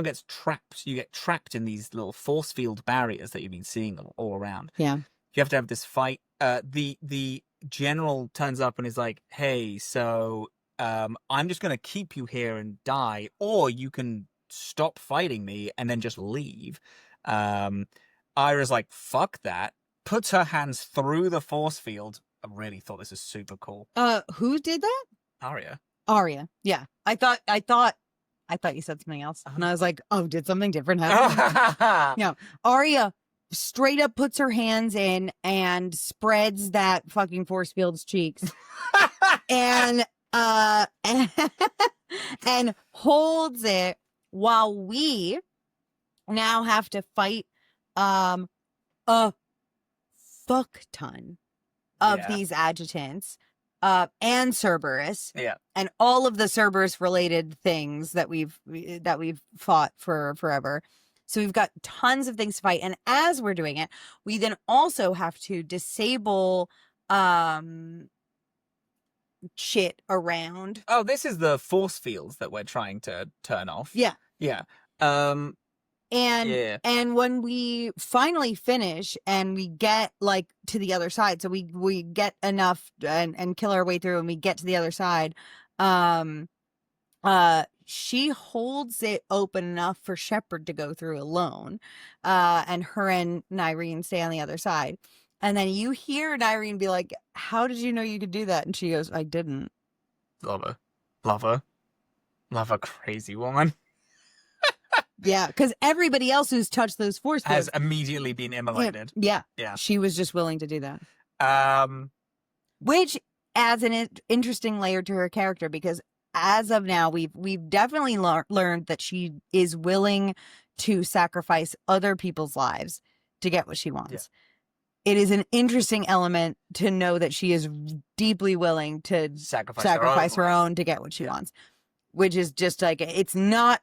gets trapped. You get trapped in these little force field barriers that you've been seeing all around. Yeah. You have to have this fight. The general turns up and is like, hey, so I'm just gonna keep you here and die, or you can stop fighting me and then just leave. Ira's like, fuck that, puts her hands through the force field. I really thought this was super cool. Who did that? Aria. Yeah. I thought you said something else. And I was like, oh, did something different happen? No. Aria straight up puts her hands in and spreads that fucking force field's cheeks. and holds it while we now have to fight a fuck ton of these adjutants and Cerberus, and all of the Cerberus related things that we've fought for forever. So we've got tons of things to fight, and as we're doing it, we then also have to disable shit around. Oh, this is the force fields that we're trying to turn off. Yeah. And when we finally finish and we get like to the other side, so we get enough and kill our way through and we get to the other side, she holds it open enough for Shepard to go through alone, and her and Nyreen stay on the other side. And then you hear Nyreen be like, how did you know you could do that? And she goes, I didn't. Love her, crazy woman. Yeah, because everybody else who's touched those force has fields immediately been immolated. Yeah. Yeah. She was just willing to do that. Which Which adds an interesting layer to her character, because as of now, we've definitely learned that she is willing to sacrifice other people's lives to get what she wants. It is an interesting element to know that she is deeply willing to sacrifice her own to get what she wants, which is just like, it's not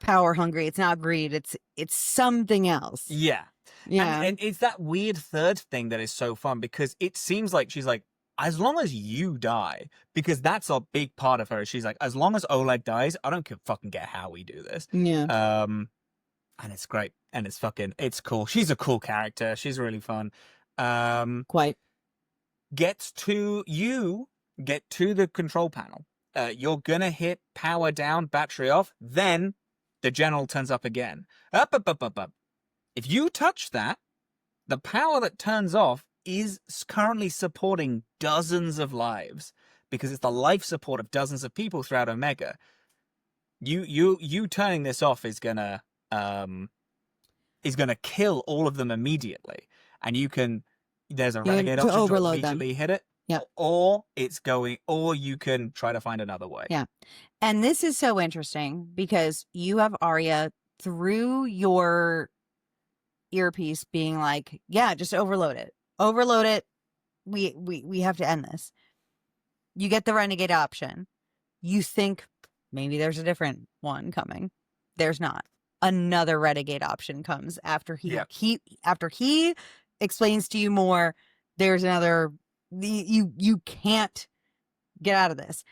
power hungry. It's not greed. It's something else. Yeah. Yeah. And it's that weird third thing that is so fun, because it seems like she's like, as long as you die, because that's a big part of her. She's like, as long as Oleg dies, I don't fucking care how we do this. Yeah. And it's great. And it's cool. She's a cool character. She's really fun. Quite. Get to the control panel. You're gonna hit power down, battery off, then the general turns up again. Up. If you touch that, the power that turns off is currently supporting dozens of lives, because it's the life support of dozens of people throughout Omega. You turning this off is gonna kill all of them immediately, and there's a renegade option to immediately hit it. Yeah. Or you can try to find another way. Yeah. And this is so interesting because you have Aria through your earpiece being like, yeah, just overload it. Overload it. We have to end this. You get the renegade option. You think maybe there's a different one coming. There's not. Another renegade option comes after he explains to you more. There's another. You can't get out of this.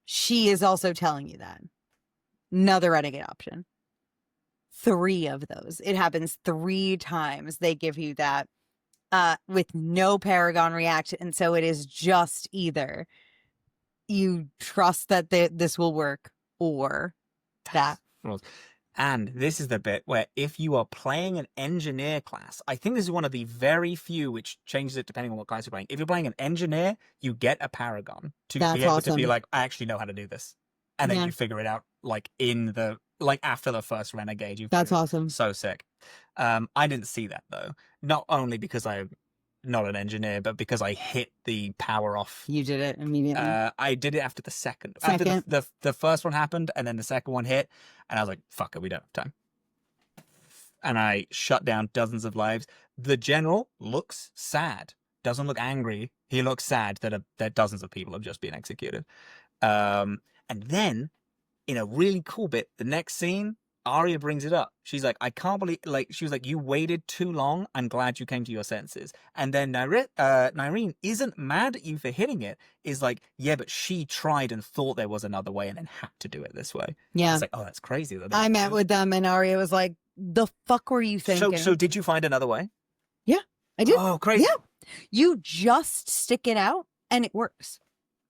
She is also telling you that. Another renegade option. 3 of those. It happens 3 times. They give you that with no Paragon reaction. And so it is just either you trust that this will work or that. And this is the bit where if you are playing an engineer class, I think this is one of the very few which changes it depending on what class you're playing. If you're playing an engineer, you get a Paragon to be able to be like, I actually know how to do this. And then you figure it out like after the first renegade. That's awesome. So sick. I didn't see that though. Not only because I'm not an engineer, but because I hit the power off. You did it immediately. I did it after the second. After the first one happened, and then the second one hit, and I was like, fuck it, we don't have time. And I shut down dozens of lives. The general looks sad. Doesn't look angry. He looks sad that dozens of people have just been executed. And then, in a really cool bit, the next scene, Aria brings it up. She's like, I can't believe, she was like, you waited too long. I'm glad you came to your senses. And then Nyreen isn't mad at you for hitting it. Is like, yeah, but she tried and thought there was another way and then had to do it this way. Yeah. It's like, oh, that's crazy. I met with them and Aria was like, the fuck were you thinking? So did you find another way? Yeah, I did. Oh, crazy. Yeah. You just stick it out and it works.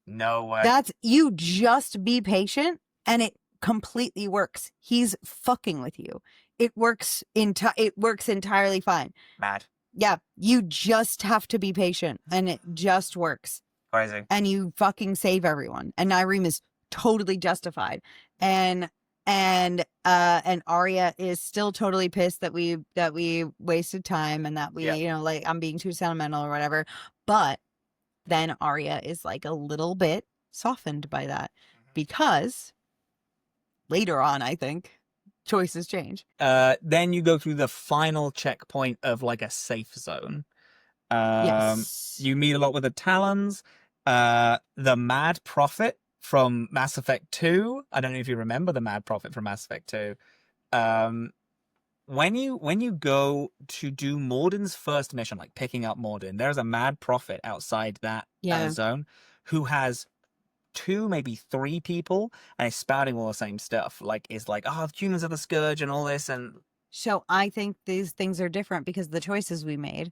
No way. You just be patient and it completely works. He's fucking with you. It works entirely fine. Mad. Yeah, you just have to be patient and it just works. Crazy. And you fucking save everyone. And Nyreen is totally justified. And Aria is still totally pissed that we wasted time and that we I'm being too sentimental or whatever. But then Aria is like a little bit softened by that because later on, I think, choices change. Then you go through the final checkpoint of like a safe zone. Yes. You meet a lot with the Talons. The Mad Prophet from Mass Effect 2. I don't know if you remember the Mad Prophet from Mass Effect 2. When you go to do Morden's first mission, like picking up Morden, there's a Mad Prophet outside that zone who has 2, maybe 3 people, and is spouting all the same stuff. Like, it's like, oh, humans are the scourge and all this. And so I think these things are different because of the choices we made.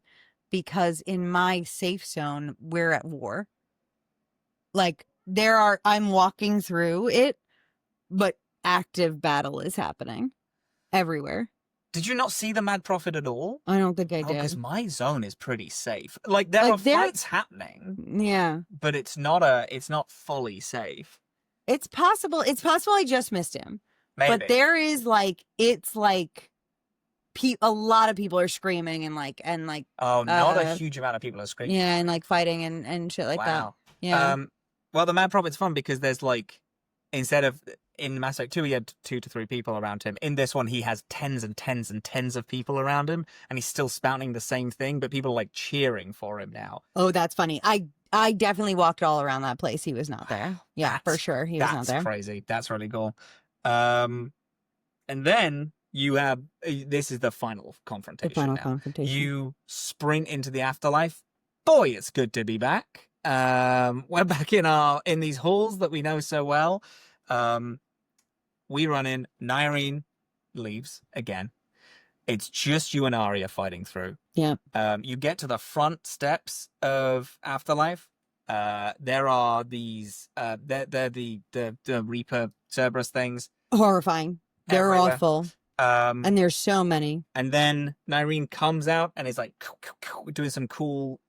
Because in my safe zone, we're at war. Like, I'm walking through it, but active battle is happening everywhere. Did you not see the Mad Prophet at all? I don't think I did. Because my zone is pretty safe. Like, there are fights happening. Yeah. But it's not fully safe. It's possible I just missed him. Maybe. But there is like, it's like a lot of people are screaming and like Oh, not a huge amount of people are screaming. yeah, and like fighting and shit like that. Wow. Yeah. Well, the Mad Prophet's fun because there's like, instead of in Mass Effect 2, he had 2 to 3 people around him. In this one, he has tens and tens and tens of people around him, and he's still spouting the same thing, but people are like cheering for him now. Oh, that's funny. I definitely walked all around that place. He was not there. Yeah, for sure. He was not there. That's crazy. That's really cool. And then you have, this is the final confrontation. The final now. confrontation. You sprint into the afterlife. Boy, it's good to be back. We're back in these halls that we know so well. We run in. Nyreen leaves again. It's just you and Aria fighting through. Yeah. You get to the front steps of Afterlife. There are these. They're the Reaper Cerberus things. Horrifying. They're everywhere. awful. And there's so many. And then Nyreen comes out and is like doing some cool,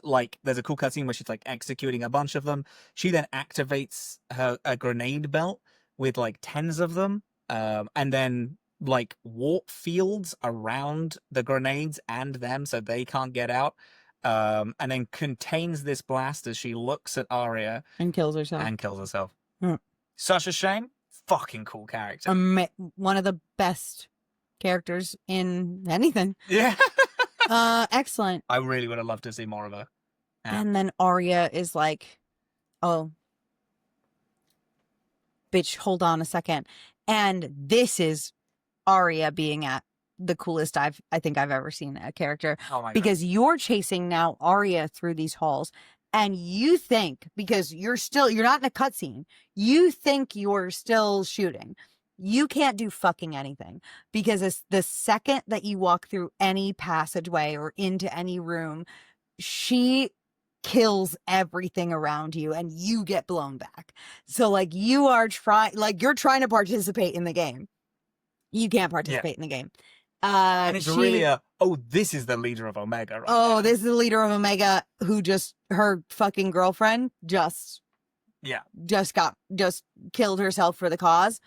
like there's a cool cutscene where she's like executing a bunch of them. She then activates a grenade belt with like tens of them, and then like warp fields around the grenades and them so they can't get out. And then contains this blast as she looks at Aria and kills herself. Such a shame. Fucking cool character. One of the best characters in anything. Yeah. Excellent. I really would have loved to see more of her. Yeah. And then Aria is like, oh, bitch, hold on a second. And this is Aria being at the coolest I think I've ever seen a character. Oh my God. Because you're chasing now Aria through these halls. And you think, because you're not in a cutscene, you think you're still shooting. You can't do fucking anything. Because it's the second that you walk through any passageway or into any room, she kills everything around you and you get blown back. So like you're trying to participate in the game. You can't participate in the game. And it's really this is the leader of Omega. Right this is the leader of Omega who her fucking girlfriend just killed herself for the cause.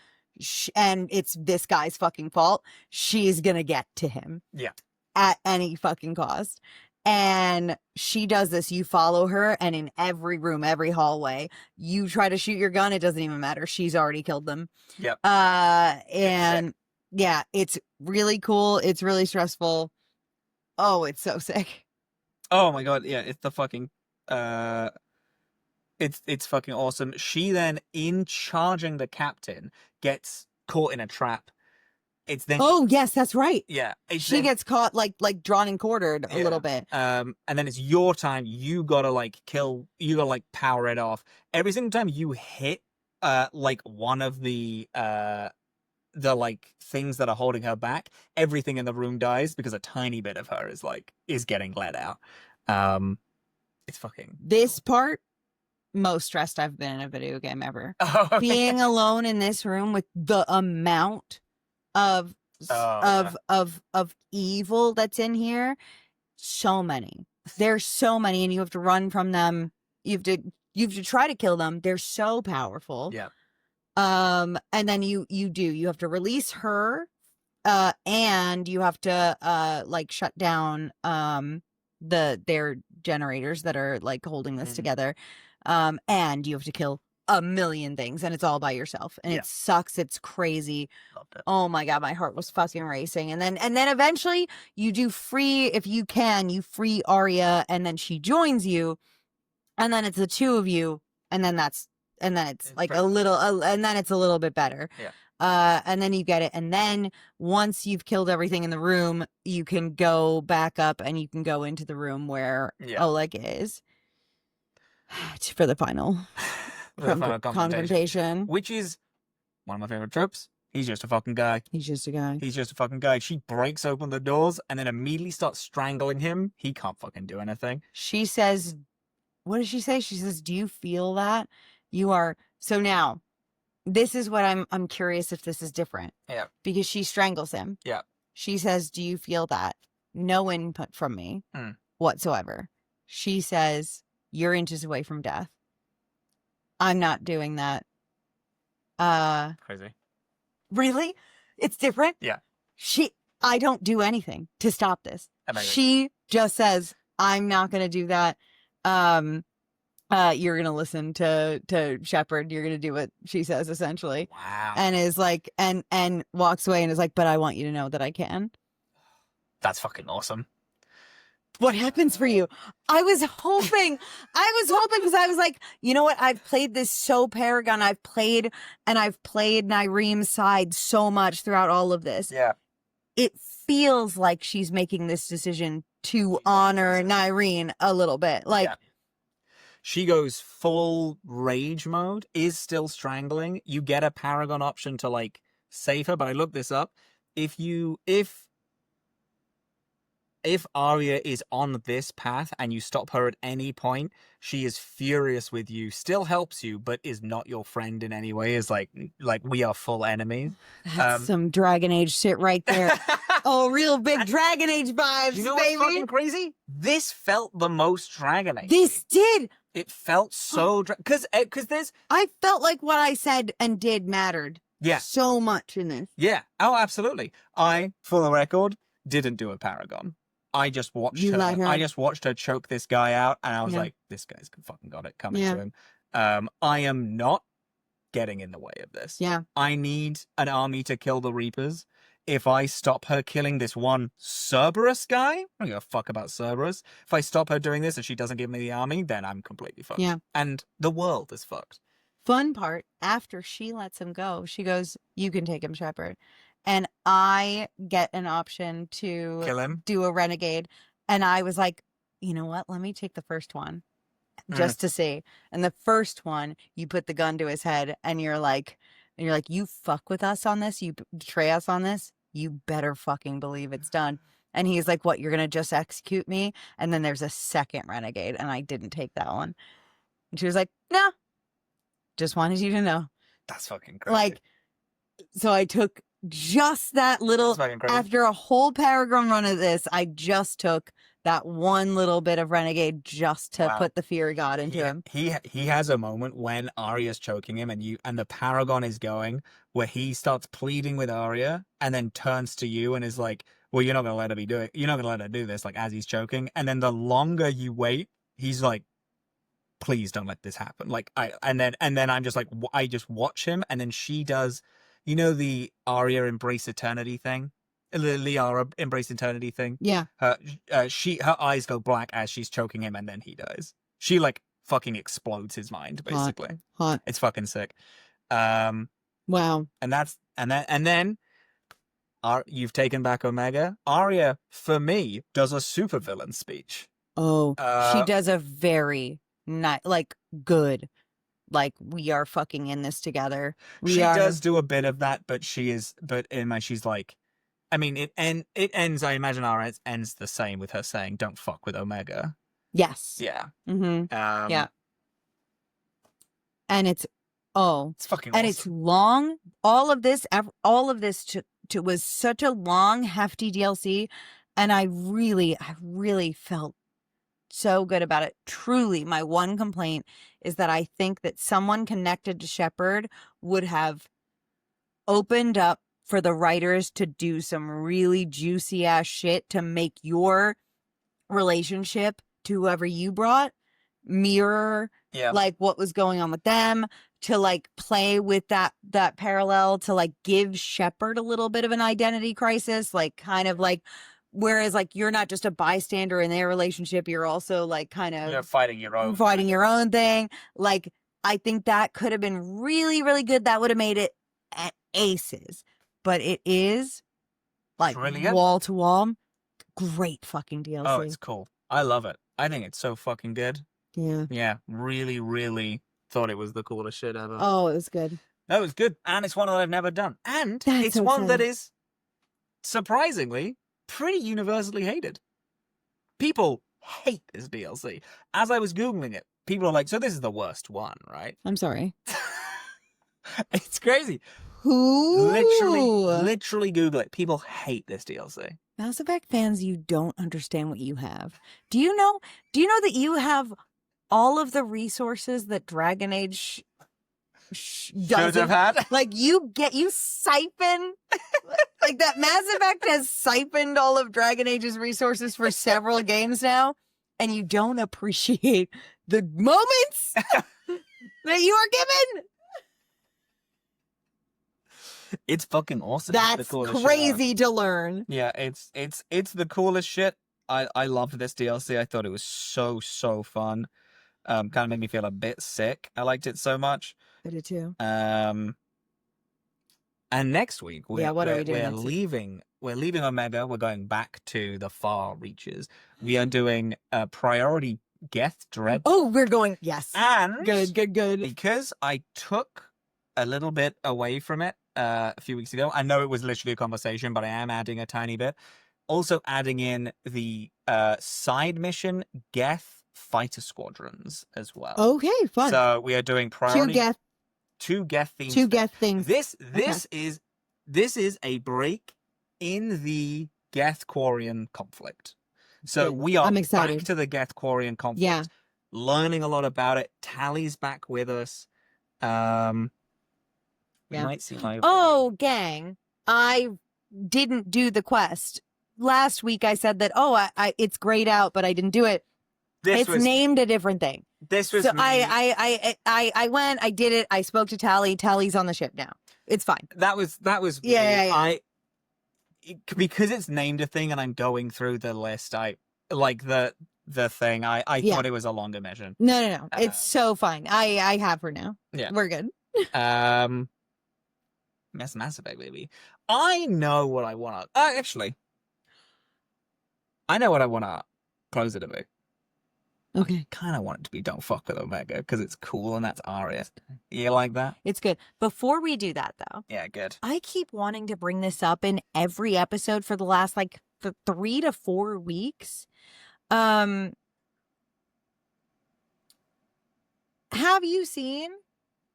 And it's this guy's fucking fault. She's gonna get to him. Yeah. At any fucking cost. And she does this. You follow her, and in every room, every hallway, you try to shoot your gun. It doesn't even matter. She's already killed them. Yep. And yeah, it's really cool. It's really stressful. Oh, it's so sick. Oh my God. Yeah, it's the fucking it's fucking awesome. She then, in charging the captain, gets caught in a trap. It's then oh yes, that's right. Yeah. She gets caught like drawn and quartered a little bit. And then it's your time. You gotta power it off. Every single time you hit like one of the like things that are holding her back, everything in the room dies because a tiny bit of her is getting let out. It's fucking this part, most stressed I've been in a video game ever. Oh, being alone in this room with the amount of evil that's in here. So many. There's so many, and you have to run from them. You have to try to kill them. They're so powerful. Yeah. And then you have to release her, and you have to like shut down their generators that are like holding this together. And you have to kill a million things, and it's all by yourself, and it sucks. It's crazy. Loved it. Oh my God, my heart was fucking racing. And then eventually you free Aria, and then she joins you, and then it's the two of you, and then it's like a little bit better. Yeah. And then you get it, and then once you've killed everything in the room, you can go back up and you can go into the room where Oleg is for the final. Confrontation. Which is one of my favorite tropes. He's just a fucking guy. He's just a guy. She breaks open the doors and then immediately starts strangling him. He can't fucking do anything. She says, what does she say? She says, do you feel that? You are. So now, this is what I'm curious if this is different. Yeah. Because she strangles him. Yeah. She says, do you feel that? No input from me whatsoever. She says, you're inches away from death. I'm not doing that. Crazy. really? It's different? Yeah. I don't do anything to stop this. Amazing. She just says, I'm not going to do that. You're going to listen to Shepard. You're going to do what she says, essentially. Wow. And is like, and walks away and is like, but I want you to know that I can. That's fucking awesome. What happens for you? I was hoping because I was like, you know what? I've played this so Paragon. I've played Nyreem's side so much throughout all of this. Yeah. It feels like she's making this decision to honor Nyreem a little bit. Like, she goes full rage mode, is still strangling. You get a Paragon option to like save her, but I looked this up. If Aria is on this path and you stop her at any point, she is furious with you, still helps you, but is not your friend in any way. Is like we are full enemies. that's some Dragon Age shit right there. Oh, real big Dragon Age vibes, You know baby. what's fucking crazy? This felt the most Dragon Age. This did. It felt so because there's I felt like what I said and did mattered. Yeah. So much in this. Yeah. Oh, absolutely. I, for the record, didn't do a Paragon. I just watched her. I just watched her choke this guy out, and I was like, "This guy's fucking got it coming to him." I am not getting in the way of this. Yeah. I need an army to kill the Reapers. If I stop her killing this one Cerberus guy, I don't give a fuck about Cerberus. If I stop her doing this and she doesn't give me the army, then I'm completely fucked. Yeah. And the world is fucked. Fun part, after she lets him go, she goes, "You can take him, Shepard." And I get an option to Kill him. do a renegade. And I was like, you know what? Let me take the first one just to see. And the first one, you put the gun to his head and you're like, you fuck with us on this? You betray us on this? You better fucking believe it's done. And he's like, what? You're going to just execute me? And then there's a second renegade. And I didn't take that one. And she was like, no, just wanted you to know. That's fucking crazy. Like, so I took just that little, after a whole Paragon run of this, I just took that one little bit of renegade just to put the fear of God into him. He has a moment when Arya's choking him and the Paragon is going, where he starts pleading with Arya and then turns to you and is like, well, you're not going to let her you're not going to let her do this, like, as he's choking. And then the longer you wait, he's like, please don't let this happen. Like, and then I'm just like, I just watch him, and then she does, you know, the Arya embrace eternity thing, Liara embrace eternity thing. Yeah. Her eyes go black as she's choking him, and then he dies. She like fucking explodes his mind, basically. Hot. It's fucking sick. Wow. And then you've taken back Omega. Arya, for me, does a supervillain speech. Oh, she does a very good, like, we are fucking in this together. She does do a bit of that, but she's like, I mean, it ends, I imagine Arya ends the same with her saying, don't fuck with Omega. Yes. Yeah. Mm-hmm. Yeah. And it's fucking and awesome. it's long. All of this was such a long, hefty DLC, and I really felt so good about it. Truly, my one complaint is that I think that someone connected to Shepard would have opened up for the writers to do some really juicy ass shit to make your relationship to whoever you brought mirror like what was going on with them, to like play with that parallel, to like give Shepard a little bit of an identity crisis, like kind of like, whereas like you're not just a bystander in their relationship, you're also like kind of fighting your own thing. Like, I think that could have been really, really good. That would have made it aces. But it is like wall to wall. Great fucking DLC. Oh, it's cool. I love it. I think it's so fucking good. Yeah. Yeah. Really, really thought it was the coolest shit ever. Oh, it was good. That was good. And it's one that I've never done. And That's it's so one that exciting. is surprisingly pretty universally hated. People hate this DLC. As I was Googling it, people are like, so this is the worst one, right? I'm sorry. It's crazy. Who? Literally Google it. People hate this DLC. Mass Effect fans, you don't understand what you have. Do you know that you have all of the resources that Dragon Age Should have had. Like you siphon, like that Mass Effect has siphoned all of Dragon Age's resources for several games now, and you don't appreciate the moments that you are given. It's fucking awesome. That's crazy to learn. Yeah, it's the coolest shit. I loved this DLC. I thought it was so fun. Kind of made me feel a bit sick. I liked it so much. I did too. And next week, what are we doing? We're leaving Omega. We're going back to the far reaches. We are doing Priority Geth Dread. Oh, we're going. Yes. And good. Because I took a little bit away from it a few weeks ago. I know it was literally a conversation, but I am adding a tiny bit. Also adding in the side mission Geth Fighter Squadrons as well. Okay, fun. So we are doing priority two Geth themes. Two Geth things. This is a break in the Geth Quarian conflict. So we are back to the Geth Quarian conflict. Yeah. Learning a lot about it. Tally's back with us. Might see my gang. I didn't do the quest. Last week I said that, I it's grayed out, but I didn't do it. It's named a different thing. This was so I went, I did it, I spoke to Tally. Tally's on the ship now. It's fine. That was yeah. Because it's named a thing and I'm going through the list, I like the thing. I thought it was a longer mission. No. It's so fine. I have her now. Yeah. We're good. Mass Effect, baby. I know what I want to... actually, I know what I want to close it to be. Okay. Kind of want it to be Don't Fuck with Omega, because it's cool and that's Aria. You like that? It's good. Before we do that, though. Yeah, good. I keep wanting to bring this up in every episode for the last, the 3 to 4 weeks. Have you seen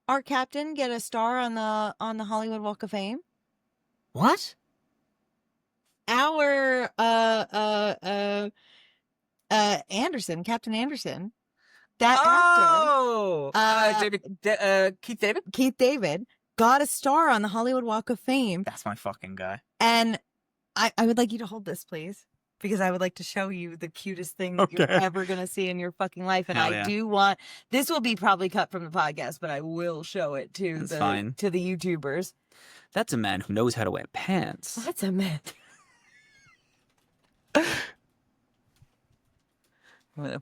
our captain get a star on the Hollywood Walk of Fame? What? Our Anderson, Captain Anderson, that actor. Keith David got a star on the Hollywood Walk of Fame. That's my fucking guy. And I would like you to hold this, please, because I would like to show you the cutest thing that you're ever gonna see in your fucking life. And do want this will be probably cut from the podcast, but I will show it to the YouTubers. That's a man who knows how to wear pants. That's a man. I'm gonna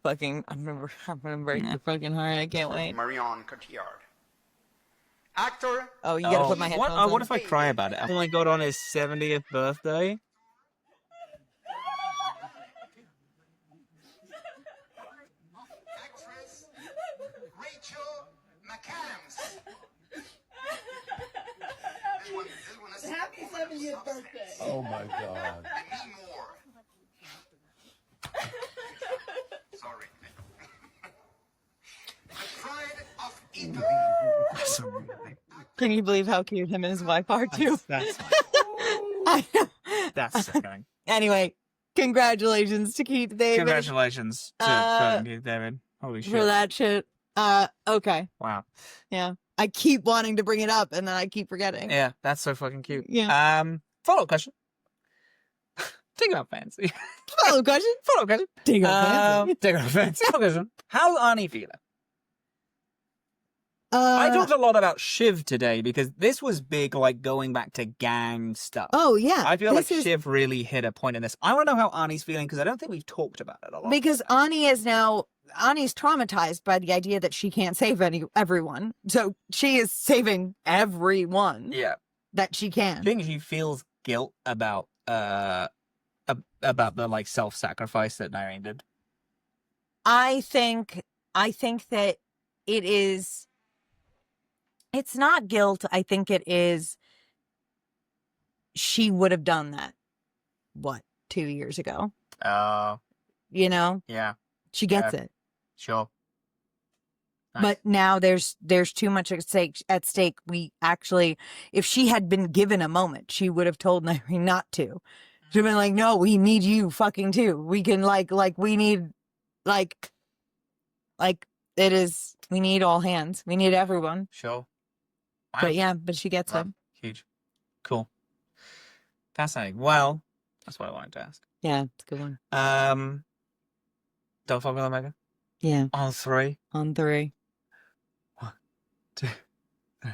break the fucking heart. I can't wait. Marion Cotillard. Actor. Oh, you gotta put my headphones on. What if I cry about it? Oh my god, on his 70th birthday? Actress Rachel McAdams. This one is Happy 70th birthday. Oh my god. Demi Moore. Sorry. The Pride of Italy. Can you believe how cute him and his wife are too? That's sickening. Anyway, congratulations to Keith David. Congratulations to Keith David. Holy shit. For that shit. Okay. Wow. Yeah. I keep wanting to bring it up and then I keep forgetting. Yeah, that's so fucking cute. Yeah. Follow-up question. Take it out fancy. Follow-up question. Follow-up question. Take it out fancy. Take it out fancy. Follow-up question. How's Arnie feeling? I talked a lot about Shiv today because this was big, going back to gang stuff. Oh, yeah. I feel like Shiv really hit a point in this. I want to know how Arnie's feeling because I don't think we've talked about it a lot. Because Annie's traumatized by the idea that she can't save everyone. So she is saving everyone. Yeah. That she can. I think she feels guilt about the self-sacrifice that Nairine did. I think that it's not guilt. I think it is she would have done that 2 years ago. Yeah. She gets it. Sure. Nice. But now there's too much at stake. We actually, if she had been given a moment, she would have told Nairine not to. She'd have been like, no, we need you fucking too. We can we need it is, we need all hands. We need everyone. Sure. But yeah, but she gets Wow. him. Huge. Cool. Fascinating. Well, that's what I wanted to ask. Yeah, it's a good one. Don't fuck with Omega. Yeah, On 3. on 3. 1, 2, 3.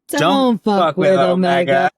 Don't fuck with Omega.